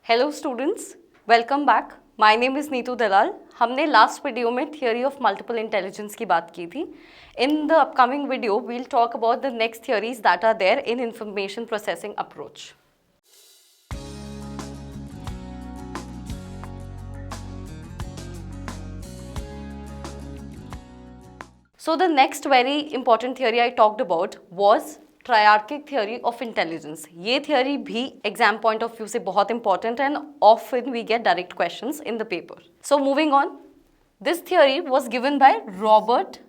Hello students, welcome back. My name is Neetu Dalal. हमने last video में theory of multiple intelligence की बात की थी। In the upcoming video we'll talk about the next theories that are there in information processing approach. So the next very important theory I talked about was triarchic theory of intelligence. ये theory भी exam point of view से बहुत important and often we get direct questions in the paper. So moving on, this theory was given by Robert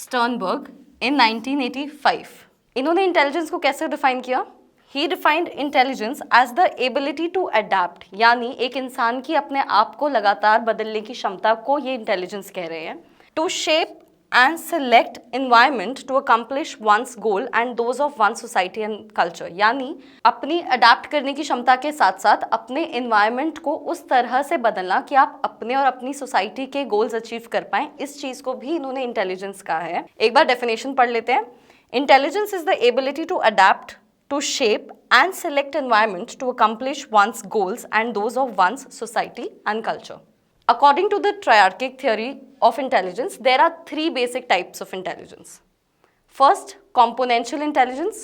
Sternberg in 1985. इन्होंने intelligence को कैसे define किया? He defined intelligence as the ability to adapt, यानी एक इंसान की अपने आप को लगातार बदलने की क्षमता को ये intelligence कह रहे हैं. To shape and select environment to accomplish one's goal and those of one's society and culture, यानी अपनी अडेप्ट करने की क्षमता के साथ साथ अपने environment को उस तरह से बदलना कि आप अपने और अपनी सोसाइटी के गोल्स अचीव कर पाएं, इस चीज को भी इन्होंने इंटेलिजेंस कहा है। एक बार डेफिनेशन पढ़ लेते हैं। Intelligence is the ability to adapt, to shape and select environment to accomplish one's goals and those of one's society and culture. According to the triarchic theory of intelligence, there are three basic types of intelligence. First, componential intelligence,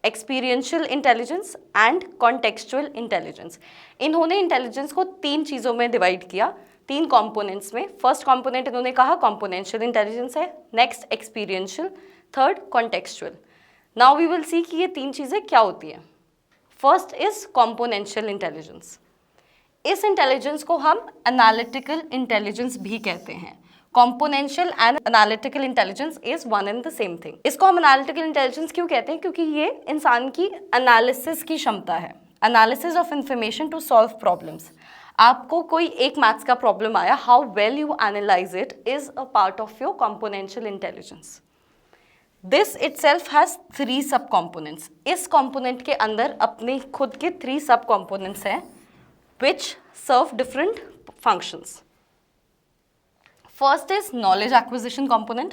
experiential intelligence and contextual intelligence. इन्होंने intelligence को तीन चीज़ों में divide किया, तीन components में. First component इन्होंने कहा componential intelligence है, next experiential, third contextual. Now we will see कि ये तीन चीज़ें क्या होती हैं. First is componential intelligence. इस इंटेलिजेंस को हम एनालिटिकल इंटेलिजेंस भी कहते हैं। Componential and analytical intelligence is one and the same thing. इसको हम एनालिटिकल इंटेलिजेंस क्यों कहते हैं? क्योंकि ये इंसान की एनालिसिस की क्षमता है, analysis of information to solve problems. आपको कोई एक मैथ्स का प्रॉब्लम आया, how well you analyse it is a part of your componential intelligence. This itself has three sub components. इस कॉम्पोनेंट के अंदर अपने खुद के थ्री सब कॉम्पोनेंट्स हैं which serve different functions. First is knowledge acquisition component.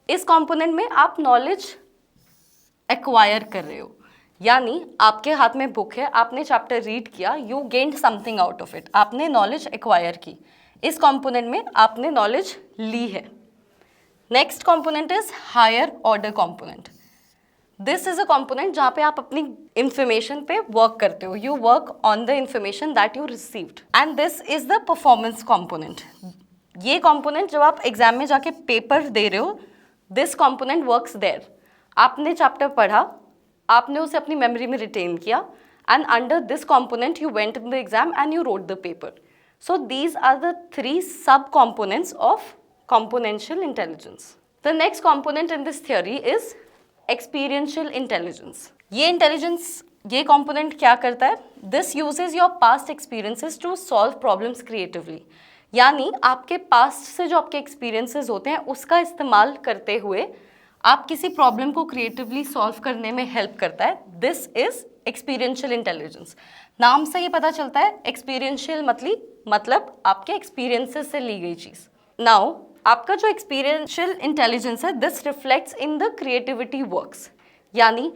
इस component में आप knowledge acquire कर रहे हो, यानी आपके हाथ में बुक है, आपने चैप्टर रीड किया, you gained something out of it, आपने knowledge acquire की। इस component में आपने knowledge ली है। Next component is higher order component. This is a component जहाँ पे आप अपनी इंफॉर्मेशन पे वर्क करते हो, you work on the information that you received, and this is the performance component. ये कॉम्पोनेंट जब आप एग्जाम में जाके पेपर दे रहे हो, दिस कॉम्पोनेंट वर्क्स देयर। आपने चैप्टर पढ़ा, आपने उसे अपनी मेमोरी में रिटेन किया, and under this component you went in the exam and you wrote the paper. So these are the three sub components of componential intelligence. The next component in this theory is experiential intelligence. ये intelligence, ये component क्या करता है? This uses your past experiences to solve problems creatively, यानी आपके past से जो आपके एक्सपीरियंसेस होते हैं उसका इस्तेमाल करते हुए आप किसी प्रॉब्लम को क्रिएटिवली सॉल्व करने में हेल्प करता है। This is experiential intelligence. नाम से ही पता चलता है, एक्सपीरियंशियल मतलब आपके एक्सपीरियंसेस से ली गई चीज़। नाउ आपका जो एक्सपीरियंशियल इंटेलिजेंस है, this reflects in the creativity works, यानी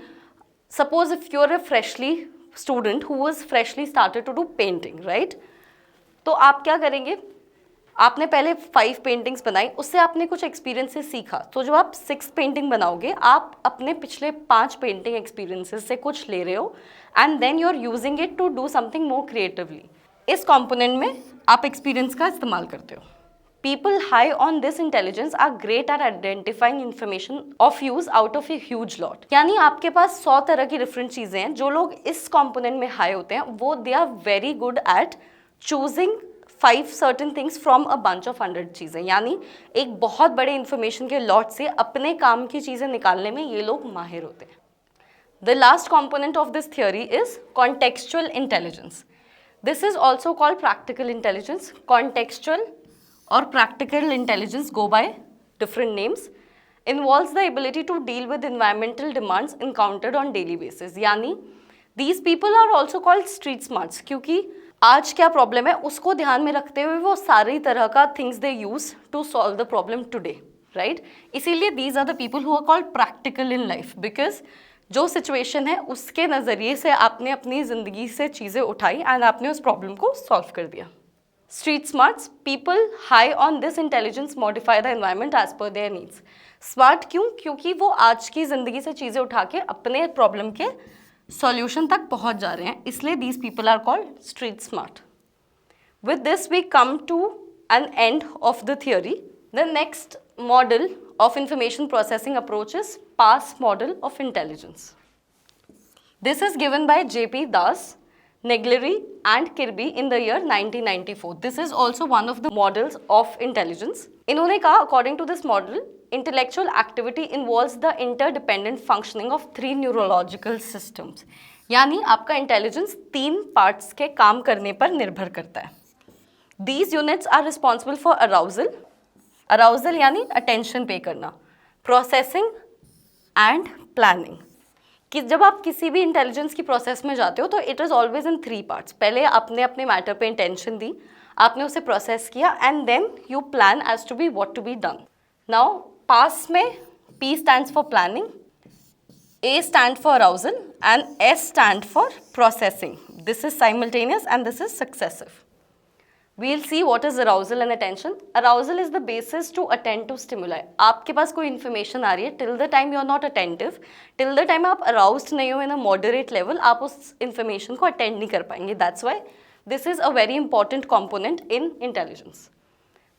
suppose if you are a freshly student who was freshly started to do painting, right? तो आप क्या करेंगे? आपने पहले 5 पेंटिंग्स बनाई, उससे आपने कुछ एक्सपीरियंसेस सीखा, तो जो आप 6 पेंटिंग बनाओगे, आप अपने पिछले 5 पेंटिंग एक्सपीरियंसेस से कुछ ले रहे हो and then you are using it to do something more creatively. इस कॉम्पोनेंट में आप एक्सपीरियंस का इस्तेमाल करते हो। People high on this intelligence are great at identifying information of use out of a huge lot. यानी आपके पास 100 तरह की डिफरेंट चीज़ें हैं। जो लोग इस कंपोनेंट में हाई होते हैं वो they are very good at choosing 5 certain things from a bunch of 100 चीज़ें, यानी एक बहुत बड़े इंफॉर्मेशन के लॉट से अपने काम की चीज़ें निकालने में ये लोग माहिर होते हैं। The last component of this theory is contextual intelligence. This is also called practical intelligence. Contextual or practical intelligence go by different names, involves the ability to deal with environmental demands encountered on daily basis, यानी these people are also called street smarts, क्योंकि आज क्या problem है उसको ध्यान में रखते हुए वो सारी तरह का things they use to solve the problem today, right? इसीलिए these are the people who are called practical in life, because जो सिचुएशन है उसके नज़रिए से आपने अपनी ज़िंदगी से चीज़ें उठाई एंड आपने उस प्रॉब्लम को सॉल्व कर दिया. Street smarts, people high on this intelligence modify the environment as per their needs. Smart क्यों? क्योंकि वो आज की ज़िंदगी से चीज़ें उठा के अपने प्रॉब्लम के सॉल्यूशन तक पहुंच जा रहे हैं, इसलिए these people are called street smart. With this we come to an end of the theory. The next model of information processing approach is PASS model of intelligence. This is given by J.P. Das, Negleri and Kirby in the year 1994. This is also one of the models of intelligence. इन्होंने कहा according to this model, intellectual activity involves the interdependent functioning of 3 neurological systems. यानी आपका intelligence 3 parts के काम करने पर निर्भर करता है. These units are responsible for arousal. Arousal यानी अटेंशन पे करना, प्रोसेसिंग एंड प्लानिंग. कि जब आप किसी भी इंटेलिजेंस की प्रोसेस में जाते हो तो it is always in 3 parts. पहले आपने अपने मैटर पे इंटेंशन दी, आपने उसे प्रोसेस किया and then you plan as to be what to be done. Now PASS में P stands for planning, A stand for arousal and S stand for processing. This is simultaneous and this is successive. We'll see what is arousal and attention. Arousal is the basis to attend to stimuli. आपके पास कोई information आ रही है, till the time you are not attentive, till the time आप aroused नहीं हो in a moderate level, आप उस information को attend नहीं कर पाएंगे. That's why this is a very important component in intelligence.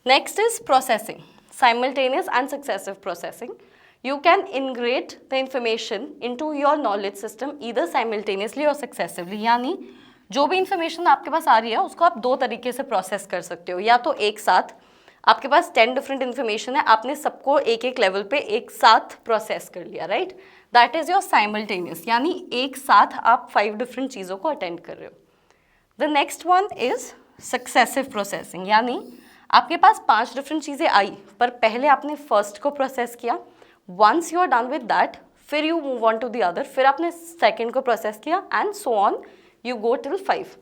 Next is processing, simultaneous and successive processing. You can integrate the information into your knowledge system either simultaneously or successively. यानी जो भी information आपके पास आ रही है उसको आप 2 तरीके से प्रोसेस कर सकते हो. या तो एक साथ आपके पास 10 डिफरेंट इन्फॉर्मेशन है, आपने सबको एक एक लेवल पे एक साथ प्रोसेस कर लिया, right. That is your simultaneous, यानी एक साथ आप 5 डिफरेंट चीज़ों को अटेंड कर रहे हो. The next one is successive processing, यानी आपके पास 5 डिफरेंट चीज़ें आई पर पहले आपने फर्स्ट को प्रोसेस किया. Once you are done with that फिर you move on to the other, फिर आपने सेकेंड को प्रोसेस किया and so on. You go till 5.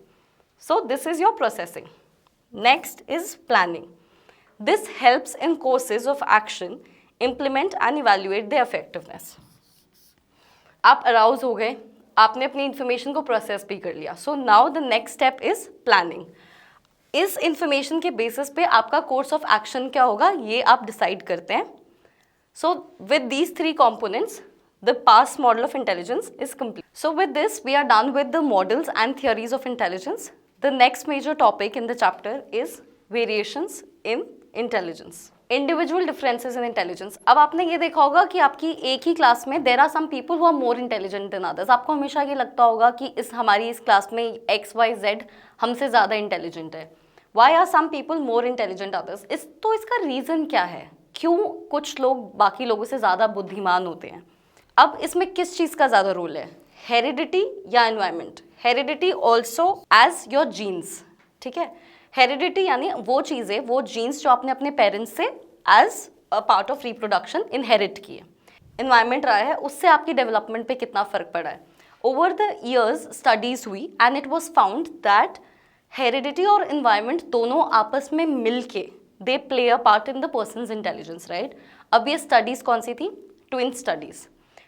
So this is your processing. Next is planning. This helps in courses of action implement and evaluate their effectiveness. आप arouse हो गए, आपने अपनी information को process भी कर लिया. So now the next step is planning. इस information के basis पे आपका course of action क्या होगा ये आप decide करते हैं. So with these 3 components, the PASS model of intelligence is complete. So with this, we are done with the models and theories of intelligence. The next major topic in the chapter is variations in intelligence. Individual differences in intelligence. अब आपने ये देखा होगा कि आपकी एक ही class में there are some people who are more intelligent than others. आपको हमेशा ये लगता होगा कि हमारी इस क्लास में X, Y, Z हमसे ज़्यादा इंटेलिजेंट है. Why are some people more intelligent others? तो इसका रीज़न क्या है? क्यों कुछ लोग बाकी लोगों से ज़्यादा बुद्धिमान होते हैं? अब इसमें किस चीज़ का ज़्यादा रोल है, हेरिडिटी या environment? Heredity also as your genes, ठीक है. हेरिडिटी यानी वो चीज़ें, वो जीन्स जो आपने अपने पेरेंट्स से as a part of reproduction inherit किए. एनवायरनमेंट रहा है, उससे आपकी डेवलपमेंट पे कितना फ़र्क पड़ा है. ओवर द ईयर्स स्टडीज़ हुई and it was found that heredity और एनवायरनमेंट दोनों आपस में मिल के they play a part in the persons intelligence, right. अब ये स्टडीज़ कौन सी थी? Twin studies.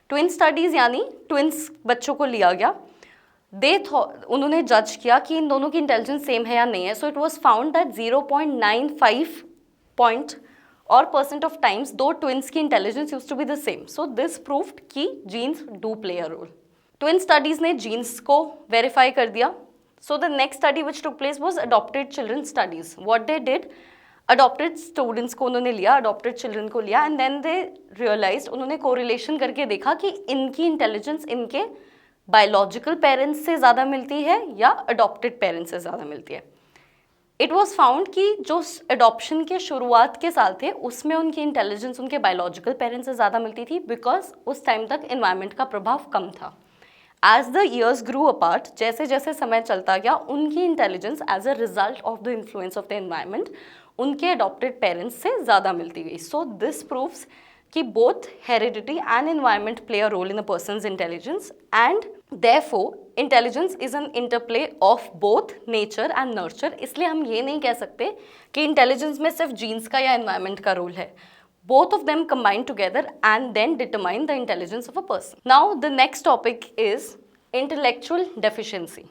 ट्विन स्टडीज़ यानी ट्विन्स बच्चों को लिया गया, उन्होंने जज किया कि इन दोनों की इंटेलिजेंस सेम है या नहीं है. So it was found that 0.95 point और % ऑफ टाइम्स दो ट्विन्स की intelligence use to be the same. So this proved कि genes do play a role. Twin studies ने जीन्स को वेरीफाई कर दिया. So the next study which took place was adopted children studies. What they did, adopted students को उन्होंने लिया, adopted children को लिया एंड देन दे रियलाइज्ड, उन्होंने कोरिलेशन करके देखा कि इनकी इंटेलिजेंस इनके बायोलॉजिकल पेरेंट्स से ज़्यादा मिलती है या अडॉप्टेड पेरेंट्स से ज़्यादा मिलती है. इट वॉज फाउंड कि जो अडॉप्शन के शुरुआत के साल थे उसमें उनकी इंटेलिजेंस उनके बायोलॉजिकल पेरेंट्स से ज़्यादा मिलती थी बिकॉज उस टाइम तक इन्वायरमेंट का प्रभाव कम था. As the years grew apart, जैसे जैसे समय चलता गया, उनकी intelligence as a result of the influence of the environment उनके अडॉप्टेड पेरेंट्स से ज़्यादा मिलती गई. सो दिस प्रूव्स कि both heredity and environment play a role in a person's intelligence and therefore intelligence is an interplay of both nature and nurture. इसलिए हम ये नहीं कह सकते कि intelligence में सिर्फ genes का या environment का रोल है. Both of them combine together and then determine the intelligence of a person. Now, the next topic is intellectual deficiency.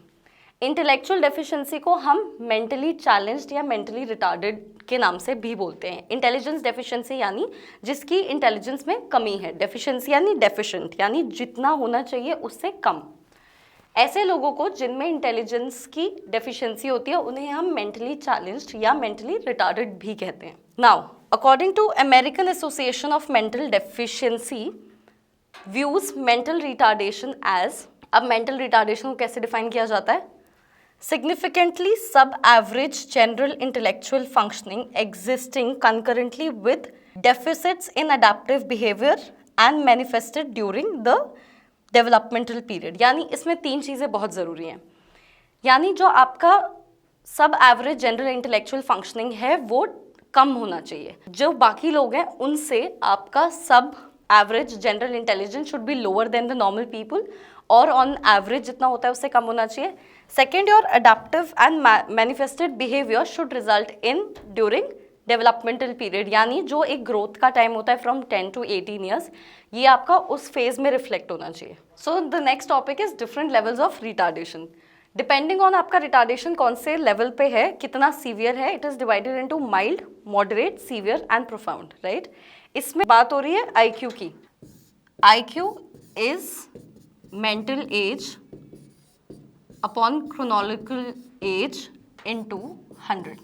Intellectual deficiency को हम मेंटली चैलेंज्ड या मेंटली रिटार्डेड के नाम से भी बोलते हैं. इंटेलिजेंस डेफिशिएंसी यानी जिसकी इंटेलिजेंस में कमी है. डेफिशिएंसी यानी डेफिशिएंट यानी जितना होना चाहिए उससे कम. ऐसे लोगों को जिनमें इंटेलिजेंस की डेफिशिएंसी होती है उन्हें हम मेंटली चैलेंज्ड या मेंटली रिटार्डेड भी कहते हैं. Now according to American Association of mental deficiency views mental retardation age. अब मेंटल रिटार्डेशन को कैसे डिफाइन किया जाता है? Significantly sub-average general intellectual functioning existing concurrently with deficits in adaptive behavior and manifested during the developmental period. यानी इसमें 3 चीज़ें बहुत ज़रूरी हैं. यानी जो आपका सब एवरेज जनरल इंटेलेक्चुअल फंक्शनिंग है वो कम होना चाहिए. जो बाकी लोग हैं उनसे आपका सब average general intelligence should be lower than the normal people और ऑन एवरेज जितना होता है उससे कम होना चाहिए. Second, your adaptive and manifested behaviour should result in during developmental period. यानी जो एक ग्रोथ का टाइम होता है फ्रॉम 10 to 18 ईयर्स, ये आपका उस फेज में रिफ्लेक्ट होना चाहिए. सो the next topic is different levels of retardation. Depending on आपका रिटार्डेशन कौन से लेवल पे है, कितना सीवियर है, it is divided into mild, moderate, severe and profound. Right, इसमें बात हो रही है IQ की. IQ is mental age upon chronological age into 100.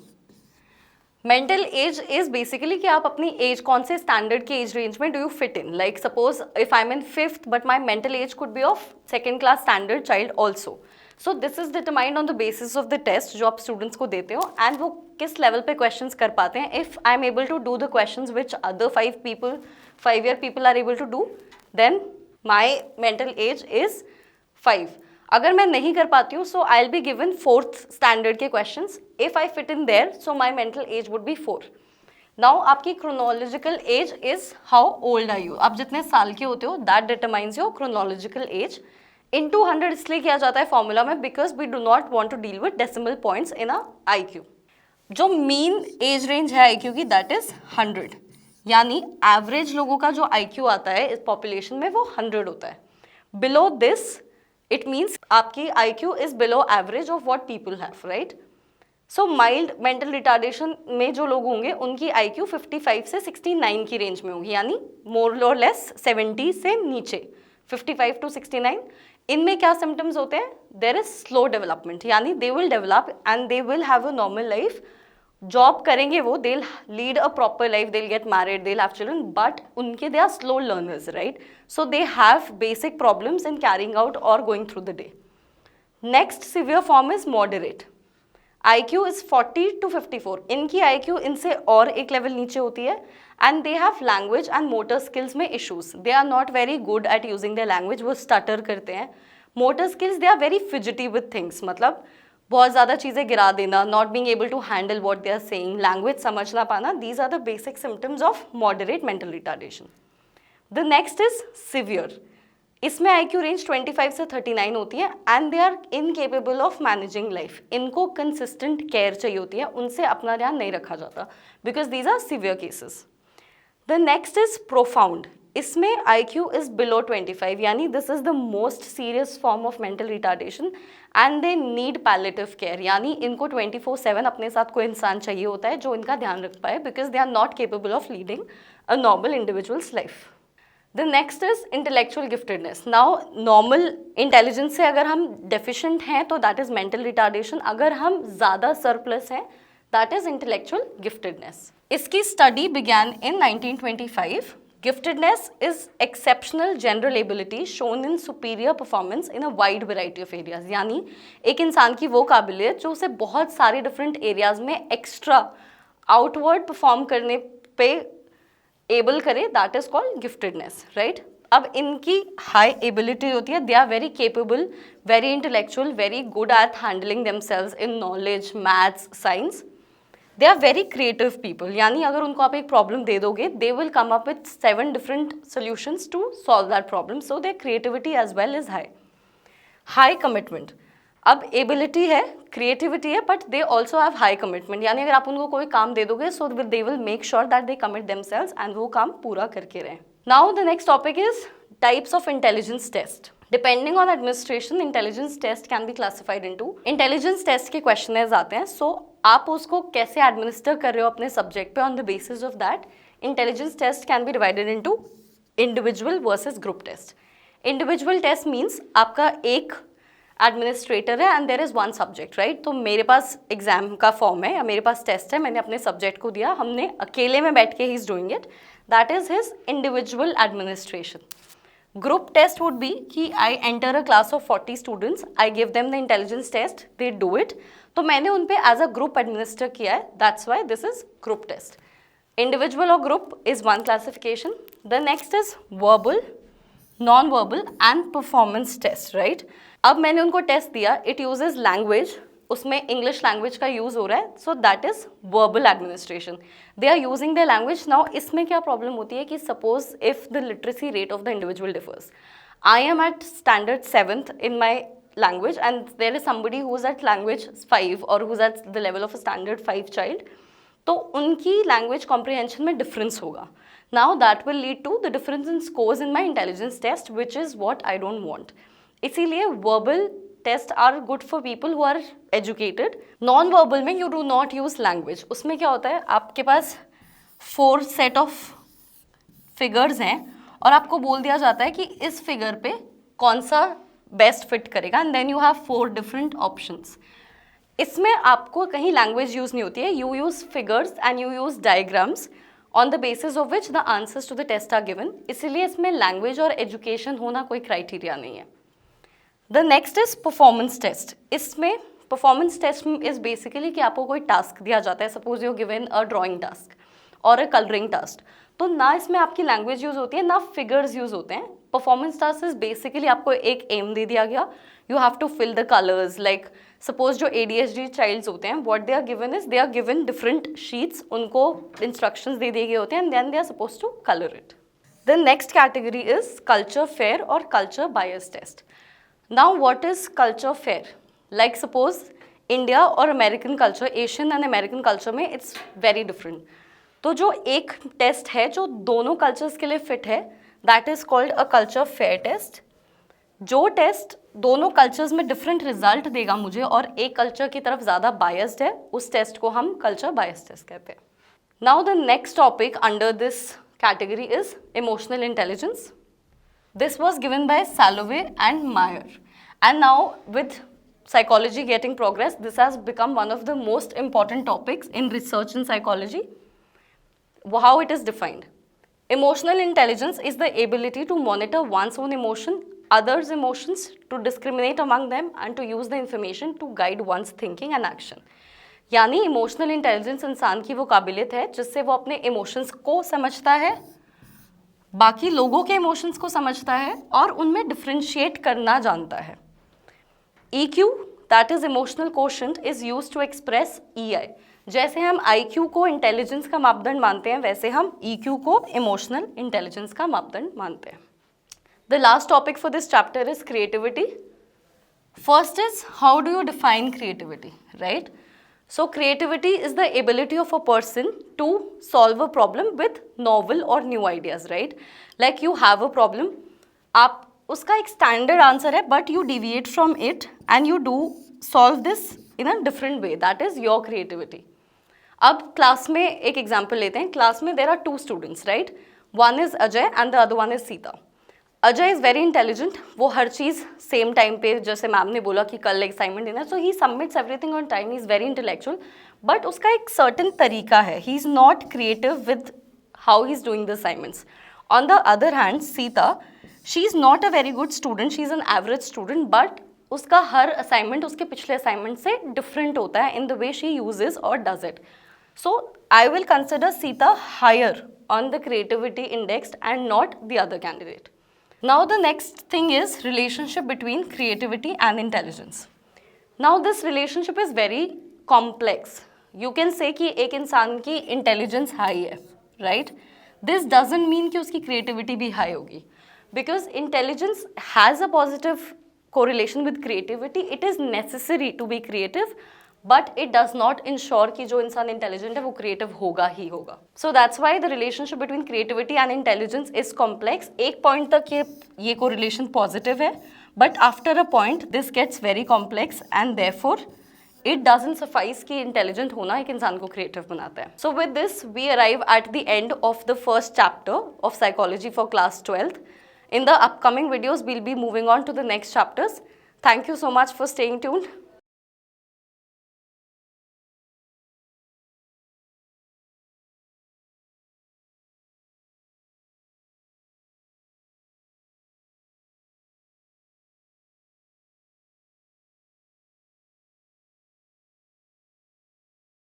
Mental age is basically कि आप अपनी एज कौन से स्टैंडर्ड के एज रेंज में do you fit in. Like suppose if I am in 5th but my mental age could be of 2nd class standard child also. So this is determined on the basis of the test जो आप students को देते हो and वो किस level पे questions कर पाते हैं. If I am able to do the questions which other 5 year people are able to do, then my mental age is 5. अगर मैं नहीं कर पाती हूँ so I will be given 4th standard के questions. If I fit in there so my mental age would be 4. Now आपकी chronological age is how old are you. आप जितने साल के होते हो that determines your chronological age. Into 100 इसलिए किया जाता है फॉर्मूला में because we do not want to deal with decimal points in a IQ. जो मीन एज रेंज है IQ की दैट इज 100. यानी एवरेज लोगों का जो IQ आता है इस पॉपुलेशन में वो 100 होता है. बिलो दिस इट मीन्स आपकी IQ is below average of what people have. Right, so mild mental retardation में जो लोग होंगे उनकी IQ 55 से 69 की रेंज में होगी. यानी मोर और लेस 70 से नीचे 55 to 69. इनमें क्या सिम्टम्स होते हैं? There is slow development. यानी they will develop and they will have a normal life. Job करेंगे वो, they lead a proper life, they get married, they have children, but उनके they are slow learners. Right, so they have basic problems in carrying out और going through the day. Next severe form is moderate. IQ is 40 to 54. इनकी IQ इनसे और एक level नीचे होती है and they have language and motor skills में issues. They are not very good at using their language. वो stutter करते हैं. Motor skills they are very fidgety with things. मतलब बहुत ज़्यादा चीज़ें गिरा देना, not being able to handle what they are saying, language समझ ना पाना. These are the basic symptoms of moderate mental retardation. The next is severe. इसमें IQ रेंज 25 से 39 होती है and they are incapable of managing life. इनको consistent care चाहिए होती है, उनसे अपना ध्यान नहीं रखा जाता because these are severe cases. The next is profound. इसमें IQ इज बिलो 25. यानी this is the most serious form of mental retardation and they need palliative care. यानी इनको 24/7 अपने साथ कोई इंसान चाहिए होता है जो इनका ध्यान रख पाए because they are not capable of leading a normal individuals life. The next is intellectual giftedness. Now normal intelligence से अगर हम डेफिशिएंट हैं तो दैट इज मेंटल रिटार्डेशन. अगर हम ज़्यादा सरप्लस हैं दैट इज इंटेलेक्चुअल गिफ्टेडनेस. इसकी study began in 1925. Giftedness is exceptional general ability shown in superior performance in a wide variety of areas. यानी एक इंसान की वो काबिलियत जो उसे बहुत सारे डिफरेंट एरियाज में एक्स्ट्रा आउटवर्ड परफॉर्म करने पे एबल करे, that is called giftedness. Right, अब इनकी हाई एबिलिटी होती है. They are very capable, very intellectual, very good at handling themselves in knowledge, maths, science. They are very creative people. यानी अगर उनको आप एक प्रॉब्लम दे दोगे they will come up with 7 different solutions to solve that problem. So their creativity as well is high. High commitment. अब ability है, creativity है, but they also have high commitment, यानी अगर आप उनको कोई काम दे दोगे so they will make sure that they commit themselves and वो काम पूरा करके रहें. Now the next topic is types of intelligence test. Depending on administration intelligence test can be classified into. Intelligence test के क्वेश्चनर्स आते हैं, सो आप उसको कैसे एडमिनिस्टर कर रहे हो अपने सब्जेक्ट पे, on the basis of that intelligence test can be divided into individual versus group test. Individual test means आपका एक एडमिनिस्ट्रेटर है and there is one subject, right. तो मेरे पास एग्जाम का फॉर्म है या मेरे पास टेस्ट है, मैंने अपने सब्जेक्ट को दिया, हमने अकेले में बैठ के ही is doing it, that is his individual administration. Group test would be कि I enter a class of 40 students, I give them the intelligence test, they do it, तो मैंने उन पे एज अ ग्रुप एडमिनिस्टर किया है, that's why this is group test. Individual और group is one classification. The next is verbal, non verbal and performance test, right. अब मैंने उनको टेस्ट दिया, इट यूजेज लैंग्वेज, उसमें इंग्लिश लैंग्वेज का use हो रहा है, so that is verbal administration, they are using the language. Now इसमें क्या प्रॉब्लम होती है कि suppose if the literacy rate of the individual differs, I M eight standard 7th in my language and there is somebody who is at language 5 or who's at the level of a standard 5 child, तो उनकी language comprehension में difference होगा. Now that will lead to the difference in scores in my intelligence test, which is what I don't want. इसीलिए verbal tests are good for people who are educated. Non-verbal में you do not use language. उसमें क्या होता है, आपके पास 4 set of figures हैं और आपको बोल दिया जाता है कि इस figure पे कौन सा बेस्ट फिट करेगा and then you have 4 different options. इसमें आपको कहीं लैंग्वेज यूज़ नहीं होती है, you use figures and you use diagrams on the basis of which the answers to the test are given. इसीलिए इसमें लैंग्वेज और एजुकेशन होना कोई क्राइटेरिया नहीं है. The next is performance test. इसमें परफॉर्मेंस टेस्ट इज बेसिकली कि आपको कोई टास्क दिया जाता है, suppose you given a drawing task और अ कलरिंग टास्क, तो ना इसमें आपकी लैंग्वेज यूज़ होती है ना फिगर्स यूज़ होते हैं. परफॉर्मेंस टास्क इज बेसिकली आपको एक एम दे दिया गया, you have to fill the colours. Like suppose जो ADHD चाइल्ड्स होते हैं, what they are given is they are given different sheets, उनको इंस्ट्रक्शंस दे दिए गए होते हैं and then they are suppose to colour it. The next category is culture fair और culture bias test. Now what is culture fair? Like suppose India और American culture, Asian and American culture में it's very different. तो जो एक test है जो दोनों cultures के लिए फिट है, that is called a culture fair test. जो टेस्ट दोनों कल्चर्स में डिफरेंट रिजल्ट देगा मुझे और एक कल्चर की तरफ ज़्यादा बायस्ड है, उस टेस्ट को हम कल्चर बायस टेस्ट कहते हैं. Now the next topic under this category is emotional intelligence. This was given by Salovey and Mayer, and now with psychology getting progress, this has become one of the most important topics in research in psychology. How it is defined? Emotional intelligence is the ability to monitor one's own emotion, others' emotions, to discriminate among them and to use the information to guide one's thinking and action. यानी emotional intelligence इंसान की वो काबिलियत है जिससे वो अपने emotions को समझता है, बाकी लोगों के इमोशंस को समझता है और उनमें डिफ्रेंशिएट करना जानता है. EQ, that is emotional quotient, is used to express EI. जैसे हम IQ को इंटेलिजेंस का मापदंड मानते हैं, वैसे हम EQ को इमोशनल इंटेलिजेंस का मापदंड मानते हैं. The last topic for this chapter is creativity. First is, how do you define creativity, right? So creativity is the ability of a person to solve a problem with novel or new ideas, right? Like you have a problem, आप उसका एक standard answer है but you deviate from it and you do solve this in a different way, that is your creativity. अब class में एक example लेते हैं. Class में there are 2 students, right? One is Ajay and the other one is Sita. Ajay is very intelligent, वो हर चीज़ same time पे, जैसे मैम ने बोला कि कल असाइनमेंट देना, so he submits everything on time, he is very intellectual, but उसका एक सर्टन तरीका है, he is not creative with how he is doing the assignments. On the other hand Sita, she is not a very good student, she is an average student, but उसका हर assignment उसके पिछले assignment से different होता है in the way she uses और does it. So I will consider Sita higher on the creativity index and not the other candidate. Now the next thing is relationship between creativity and intelligence. Now this relationship is very complex. You can say कि एक इंसान की intelligence high है, right? This doesn't mean कि उसकी creativity भी high होगी, because intelligence has a positive correlation with creativity. It is necessary to be creative, but it does not ensure कि जो इंसान intelligent है वो creative होगा ही होगा. So that's why the relationship between creativity and intelligence is complex. एक point तक ये correlation positive है, but after a point this gets very complex and therefore it doesn't suffice कि intelligent होना एक इंसान को creative बनाता है. So with this we arrive at the end of the first chapter of psychology for class 12th. In the upcoming videos we'll be moving on to the next chapters. Thank you so much for staying tuned.